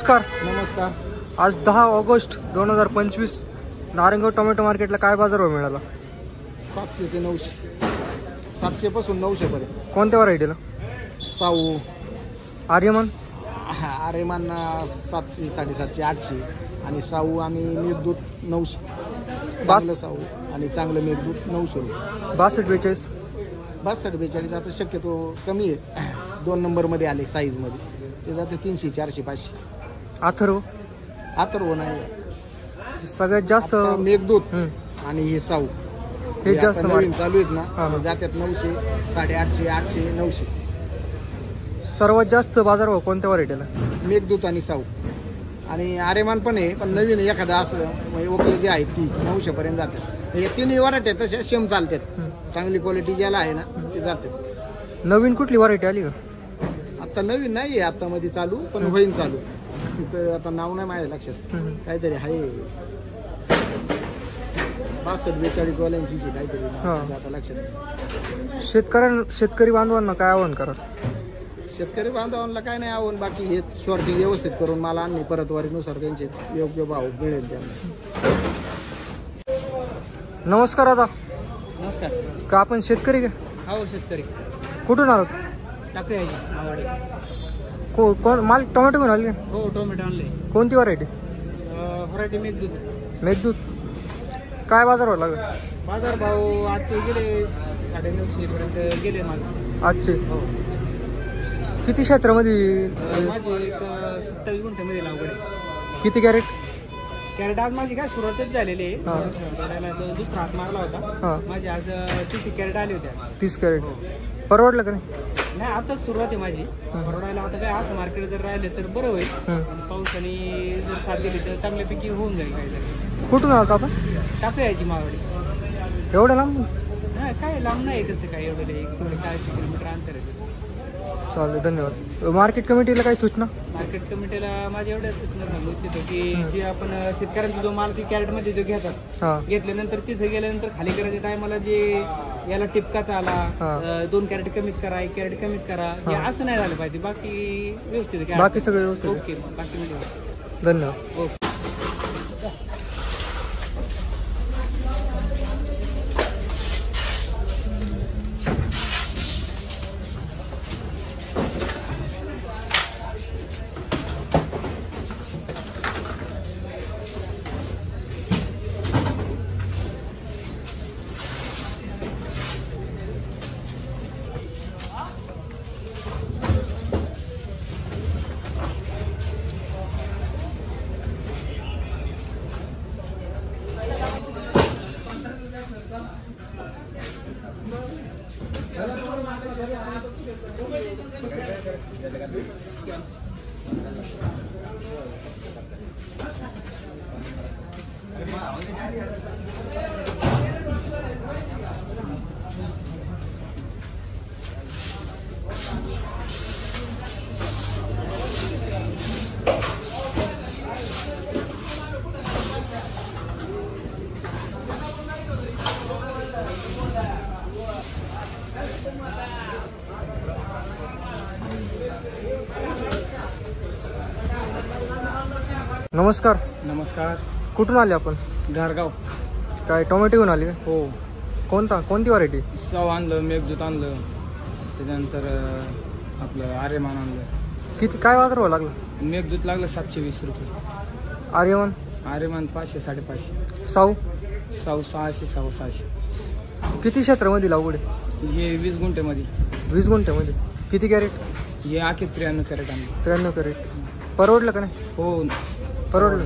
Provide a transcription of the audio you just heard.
नमस्कार. नमस्कार. आज 10 ऑगस्ट 2025 नारायणगाव टोमॅटो मार्केटला काय बाजारभाव मिळाला? 700 ते 900, 700 पासून 900 पर्यंत. कोणत्या व्हरायटीला? साऊ, आर्यमान. आरेमान 700, 750, 800 आणि साऊ आम्ही मेघदूत 900. चांगलं साऊ आणि चांगलं मेघदूत 900. 62, 42. 62, 42 आता शक्यतो कमी आहे. 2 नंबरमध्ये आले साईजमध्ये ते जाते 300, 400, 500. अथर्व. अथर्व नाही, सगळ्यात जास्त आता मेघदूत आणि हे साऊ हे जास्त नवीन चालू आहेत ना, हा. जात्यात 900, 850, 800, 900. सर्वात जास्त बाजारभाव कोणत्या व्हरायटीला? मेघदूत आणि साऊ आणि आरेमान पण आहे, पण नवीन एखादा असलं म्हणजे ओके जे आहे ती 900 पर्यंत जातात. हे तीनही वराटे तसे सेम चालतात. चांगली क्वालिटी ज्याला आहे ना ते जाते. नवीन कुठली व्हरायटी आली का? आता नवीन नाही आहे, आता मध्ये चालू पण होईन चालू. तिचं आता नाव नाही माझ्या लक्षात, काहीतरी आहे 62, 42 वाल्यांची काहीतरी आता लक्षात. शेतकरी बांधवांना काय आवाहन करा? शेतकरी बांधवांना काय नाही आव्हान, बाकी हेच शॉर्टिंग व्यवस्थित करून मला आणणे परत वारीनुसार त्यांचे योग्य भाव मिळेल त्यांना. नमस्कार दादा. नमस्कार. का आपण शेतकरी का? हो शेतकरी. कुठून आलात? टाकळे मावाडी. कोण माल टोमॅटो घेऊन आले? हो टोमॅटो आणले. कोणती व्हरायटी? व्हरायटी मेघदूत. मेघदूत. काय बाजारभाव लागला? बाजार भाव आजचे गेले 950 पर्यंत गेले माझे आजचे. हो. किती क्षेत्रामध्ये? माझी एक 27 गुंठ्यामध्ये लागवड आहे. किती कॅरेट? कॅरेट आज माझी काय सुरुवातच झालेली आहे. दुसरा हात मारला होता. माझी आज 30 कॅरेट आले होते. 30 कॅरेट. परवडलं का नाही? आताच सुरुवात आहे माझी. परवडायला आता काय असं मार्केट जर राहिले तर बरं होईल. पाऊस आणि जर साथ दिली तर चांगल्यापैकी होऊन जाईल. काहीतरी. कुठून आलात आपण? टाकळे यायची मावडी. एवढं लांब? नाही काय लांब नाही तसं काय, एवढं 40 किलोमीटर अंतर आहे तसं. चालेल, धन्यवाद. मार्केट कमिटीला काही सूचना? मार्केट कमिटीला माझ्या एवढ्या सूचना सांगू इच्छितो की जे आपण शेतकऱ्यांचा जो माल कॅरेटमध्ये जो घेतात, घेतल्यानंतर तिथे गेल्यानंतर खाली करायच्या टायमाला जे याला टिपकाचा आला 2 कॅरेट कमीच करा, 1 कॅरेट कमीच करा, हे असं नाही झालं पाहिजे. बाकी व्यवस्थित आहे. बाकी सगळं व्यवस्थित. ओके. बाकी धन्यवाद. ओके. नमस्कार. नमस्कार. कुठून आले आपण? घारगाव. काय टोमॅटो घेऊन आले? हो. कोणती व्हरायटी? साऊ आणलं, मेघदूत आणलं, त्याच्यानंतर आपलं आर्यमान आणलं. किती काय बाजारभाव लागला? मेघदूत लागलं 720 रुपये. आर्यमान? आर्यमान 500, 550. साऊ? साऊ 600, 650. किती क्षेत्रामध्ये लागवड आहे? हे 20 गुंठ्यामध्ये. 20 गुंठ्यामध्ये. किती कॅरेट? हे आखे 93 कॅरेट आणलं. 93 कॅरेट. परवडलं का नाही? हो परवडलं.